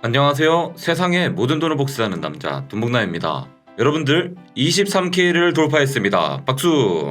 안녕하세요. 세상의 모든 돈을 복수하는 남자 돈복나입니다. 여러분들 23K를 돌파했습니다. 박수!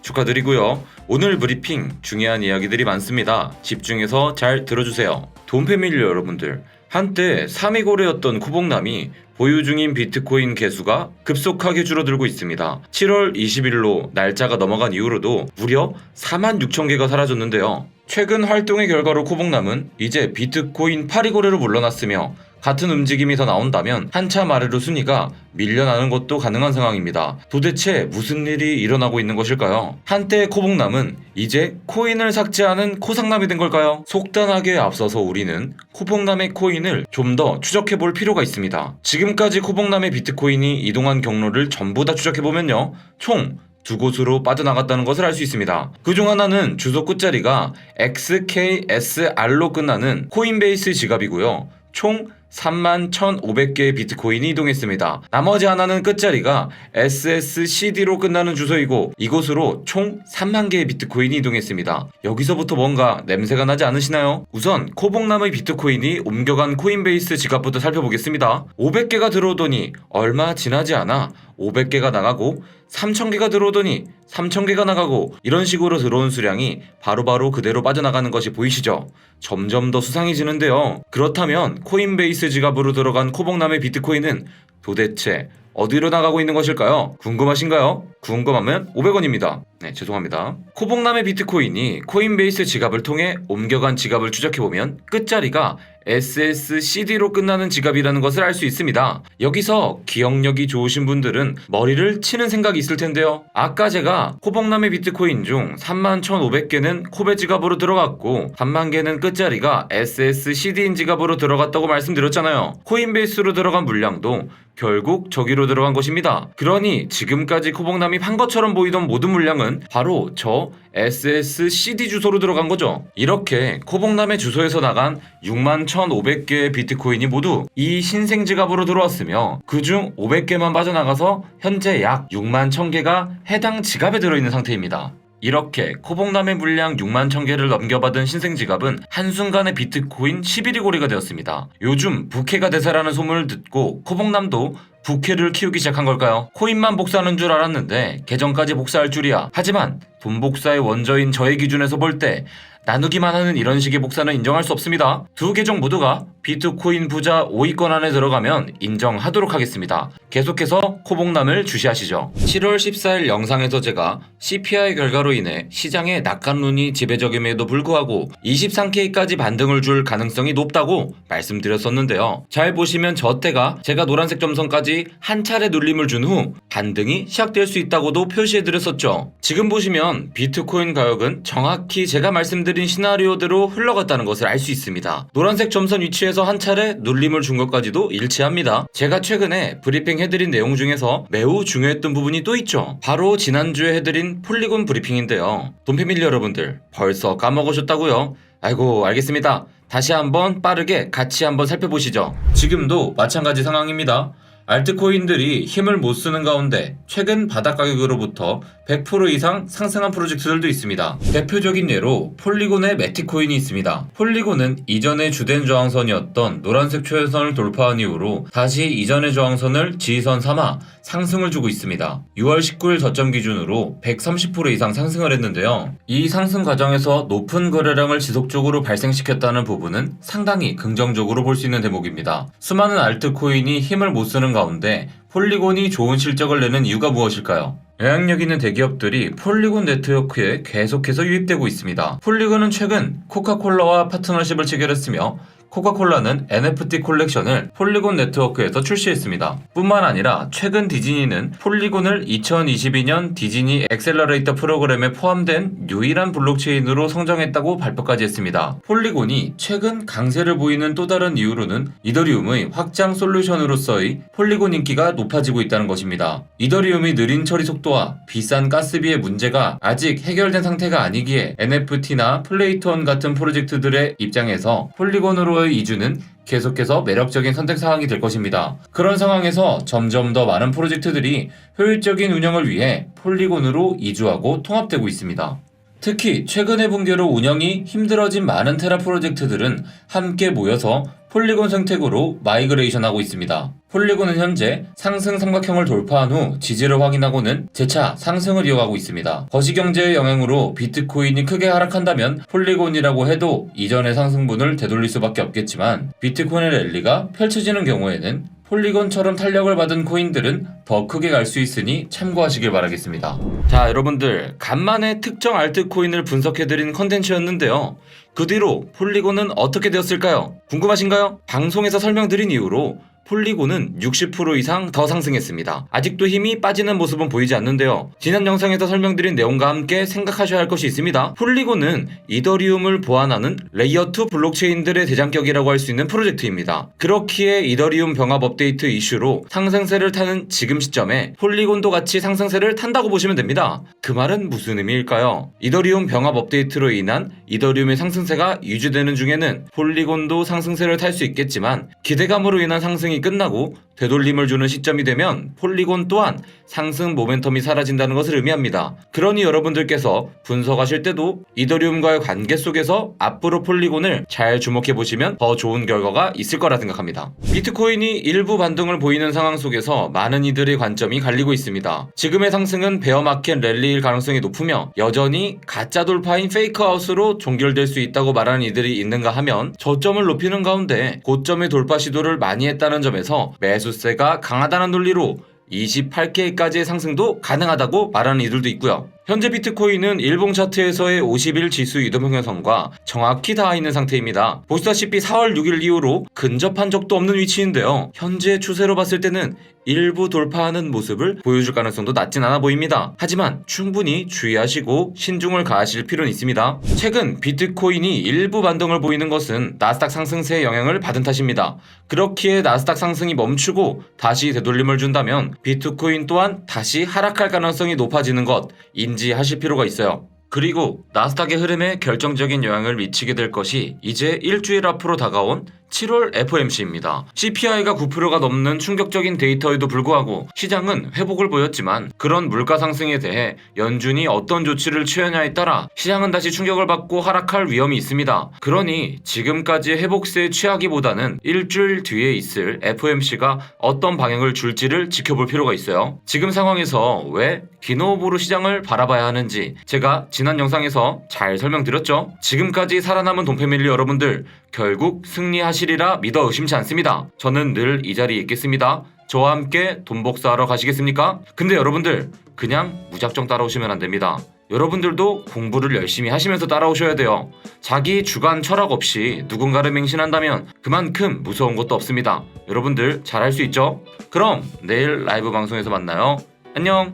축하드리고요. 오늘 브리핑 중요한 이야기들이 많습니다. 집중해서 잘 들어주세요. 돈패밀리 여러분들, 한때 3위 고래였던 코복남이 보유 중인 비트코인 개수가 급속하게 줄어들고 있습니다. 7월 20일로 날짜가 넘어간 이후로도 무려 46,000개가 사라졌는데요. 최근 활동의 결과로 코복남은 이제 비트코인 8위 고래로 물러났으며 같은 움직임이 더 나온다면 한참 아래로 순위가 밀려나는 것도 가능한 상황입니다. 도대체 무슨 일이 일어나고 있는 것일까요? 한때 코복남은 이제 코인을 삭제하는 코상남이 된 걸까요? 속단하게 앞서서 우리는 코복남의 코인을 좀 더 추적해 볼 필요가 있습니다. 지금까지 코복남의 비트코인이 이동한 경로를 전부 다 추적해보면요, 총 두 곳으로 빠져나갔다는 것을 알 수 있습니다. 그중 하나는 주소 끝자리가 XKSR로 끝나는 코인베이스 지갑이고요. 총 31,500개의 비트코인이 이동했습니다. 나머지 하나는 끝자리가 SSCD로 끝나는 주소이고 이곳으로 총 3만 개의 비트코인이 이동했습니다. 여기서부터 뭔가 냄새가 나지 않으시나요? 우선 코복남의 비트코인이 옮겨간 코인베이스 지갑부터 살펴보겠습니다. 500개가 들어오더니 얼마 지나지 않아 500개가 나가고 3,000개가 들어오더니 3,000개가 나가고 이런 식으로 들어온 수량이 바로바로 그대로 빠져나가는 것이 보이시죠? 점점 더 수상해지는데요. 그렇다면 코인베이스 지갑으로 들어간 코복남의 비트코인은 도대체 어디로 나가고 있는 것일까요? 궁금하신가요? 궁금하면 500원입니다. 네, 죄송합니다. 코복남의 비트코인이 코인베이스 지갑을 통해 옮겨간 지갑을 추적해보면 끝자리가 SSCD로 끝나는 지갑이라는 것을 알 수 있습니다. 여기서 기억력이 좋으신 분들은 머리를 치는 생각이 있을 텐데요. 아까 제가 코복남의 비트코인 중 31,500개는 코베 지갑으로 들어갔고 3만 개는 끝자리가 SSCD인 지갑으로 들어갔다고 말씀드렸잖아요. 코인베이스로 들어간 물량도 결국 저기로 들어간 것입니다. 그러니 지금까지 코복남이 판 것처럼 보이던 모든 물량은 바로 저 SSCD 주소로 들어간 거죠. 이렇게 코복남의 주소에서 나간 61,500개의 비트코인이 모두 이 신생 지갑으로 들어왔으며 그중 500개만 빠져나가서 현재 약 61,000개가 해당 지갑에 들어있는 상태입니다. 이렇게 코복남의 물량 61,000개를 넘겨받은 신생지갑은 한순간에 비트코인 11위 고래가 되었습니다. 요즘 부캐가 대세라는 소문을 듣고 코복남도 부캐를 키우기 시작한 걸까요? 코인만 복사하는 줄 알았는데 계정까지 복사할 줄이야. 하지만 돈 복사의 원저인 저의 기준에서 볼 때 나누기만 하는 이런 식의 복사는 인정할 수 없습니다. 두 계정 모두가 비트코인 부자 5위권 안에 들어가면 인정하도록 하겠습니다. 계속해서 코복남을 주시하시죠. 7월 14일 영상에서 제가 CPI 결과로 인해 시장의 낙관론이 지배적임에도 불구하고 23K까지 반등을 줄 가능성이 높다고 말씀드렸었는데요. 잘 보시면 저 때가 제가 노란색 점선까지 한 차례 눌림을 준 후 반등이 시작될 수 있다고도 표시해드렸었죠. 지금 보시면 비트코인 가격은 정확히 제가 말씀드린 시나리오대로 흘러갔다는 것을 알 수 있습니다. 노란색 점선 위치에서 한 차례 눌림을 준 것까지도 일치합니다. 제가 최근에 브리핑 해드린 내용 중에서 매우 중요했던 부분이 또 있죠. 바로 지난주에 해드린 폴리곤 브리핑인데요. 돈패밀리 여러분들 벌써 까먹으셨다고요? 아이고, 알겠습니다. 다시 한번 빠르게 같이 한번 살펴보시죠. 지금도 마찬가지 상황입니다. 알트코인들이 힘을 못 쓰는 가운데 최근 바닥 가격으로부터 100% 이상 상승한 프로젝트들도 있습니다. 대표적인 예로 폴리곤의 매틱코인이 있습니다. 폴리곤은 이전의 주된 저항선이었던 노란색 최저선을 돌파한 이후로 다시 이전의 저항선을 지지선 삼아 상승을 주고 있습니다. 6월 19일 저점 기준으로 130% 이상 상승을 했는데요. 이 상승 과정에서 높은 거래량을 지속적으로 발생시켰다는 부분은 상당히 긍정적으로 볼 수 있는 대목입니다. 수많은 알트코인이 힘을 못 쓰는 가운데 폴리곤이 좋은 실적을 내는 이유가 무엇일까요? 영향력 있는 대기업들이 폴리곤 네트워크에 계속해서 유입되고 있습니다. 폴리곤은 최근 코카콜라와 파트너십을 체결했으며 코카콜라는 NFT 콜렉션을 폴리곤 네트워크에서 출시했습니다. 뿐만 아니라 최근 디즈니는 폴리곤을 2022년 디즈니 엑셀러레이터 프로그램에 포함된 유일한 블록체인으로 선정했다고 발표까지 했습니다. 폴리곤이 최근 강세를 보이는 또 다른 이유로는 이더리움의 확장 솔루션으로서의 폴리곤 인기가 높아지고 있다는 것입니다. 이더리움의 느린 처리 속도와 비싼 가스비의 문제가 아직 해결된 상태가 아니기에 NFT나 플레이톤 같은 프로젝트들의 입장에서 폴리곤으로의 이주는 계속해서 매력적인 선택 사항이 될 것입니다. 그런 상황에서 점점 더 많은 프로젝트들이 효율적인 운영을 위해 폴리곤으로 이주하고 통합되고 있습니다. 특히 최근의 붕괴로 운영이 힘들어진 많은 테라 프로젝트들은 함께 모여서 폴리곤 생태계로 마이그레이션하고 있습니다. 폴리곤은 현재 상승 삼각형을 돌파한 후 지지를 확인하고는 재차 상승을 이어가고 있습니다. 거시경제의 영향으로 비트코인이 크게 하락한다면 폴리곤이라고 해도 이전의 상승분을 되돌릴 수밖에 없겠지만 비트코인의 랠리가 펼쳐지는 경우에는 폴리곤처럼 탄력을 받은 코인들은 더 크게 갈 수 있으니 참고하시길 바라겠습니다. 자, 여러분들 간만에 특정 알트코인을 분석해드린 컨텐츠였는데요. 그 뒤로 폴리곤은 어떻게 되었을까요? 궁금하신가요? 방송에서 설명드린 이후로 폴리곤은 60% 이상 더 상승했습니다. 아직도 힘이 빠지는 모습은 보이지 않는데요. 지난 영상에서 설명드린 내용과 함께 생각하셔야 할 것이 있습니다. 폴리곤은 이더리움을 보완하는 레이어2 블록체인들의 대장격이라고 할 수 있는 프로젝트입니다. 그렇기에 이더리움 병합 업데이트 이슈로 상승세를 타는 지금 시점에 폴리곤도 같이 상승세를 탄다고 보시면 됩니다. 그 말은 무슨 의미일까요? 이더리움 병합 업데이트로 인한 이더리움의 상승세가 유지되는 중에는 폴리곤도 상승세를 탈 수 있겠지만 기대감으로 인한 상승이 끝나고 되돌림을 주는 시점이 되면 폴리곤 또한 상승 모멘텀이 사라진다는 것을 의미합니다. 그러니 여러분들께서 분석하실 때도 이더리움과의 관계 속에서 앞으로 폴리곤을 잘 주목해 보시면 더 좋은 결과가 있을 거라 생각합니다. 비트코인이 일부 반등을 보이는 상황 속에서 많은 이들의 관점이 갈리고 있습니다. 지금의 상승은 베어마켓 랠리일 가능성이 높으며 여전히 가짜 돌파인 페이크아웃으로 종결될 수 있다고 말하는 이들이 있는가 하면 저점을 높이는 가운데 고점의 돌파 시도를 많이 했다는 점에서 매수세가 강하다는 논리로 28K까지의 상승도 가능하다고 말하는 이들도 있고요. 현재 비트코인은 일봉 차트에서의 50일 지수 이동 평형선과 정확히 닿아 있는 상태입니다. 보시다시피 4월 6일 이후로 근접한 적도 없는 위치인데요. 현재 추세로 봤을 때는 일부 돌파하는 모습을 보여줄 가능성도 낮진 않아 보입니다. 하지만 충분히 주의하시고 신중을 가하실 필요는 있습니다. 최근 비트코인이 일부 반등을 보이는 것은 나스닥 상승세의 영향을 받은 탓입니다. 그렇기에 나스닥 상승이 멈추고 다시 되돌림을 준다면 비트코인 또한 다시 하락할 가능성이 높아지는 것 인지하실 필요가 있어요. 그리고 나스닥의 흐름에 결정적인 영향을 미치게 될 것이 이제 일주일 앞으로 다가온 7월 FOMC입니다. CPI가 9%가 넘는 충격적인 데이터에도 불구하고 시장은 회복을 보였지만 그런 물가 상승에 대해 연준이 어떤 조치를 취하냐에 따라 시장은 다시 충격을 받고 하락할 위험이 있습니다. 그러니 지금까지의 회복세에 취하기보다는 일주일 뒤에 있을 FOMC가 어떤 방향을 줄지를 지켜볼 필요가 있어요. 지금 상황에서 왜 기노브로 시장을 바라봐야 하는지 제가 지난 영상에서 잘 설명드렸죠. 지금까지 살아남은 돈패밀리 여러분들 결국 승리하시리라 믿어 의심치 않습니다. 저는 늘 이 자리에 있겠습니다. 저와 함께 돈 복사하러 가시겠습니까? 근데 여러분들 그냥 무작정 따라오시면 안 됩니다. 여러분들도 공부를 열심히 하시면서 따라오셔야 돼요. 자기 주관 철학 없이 누군가를 맹신한다면 그만큼 무서운 것도 없습니다. 여러분들 잘할 수 있죠? 그럼 내일 라이브 방송에서 만나요. 안녕.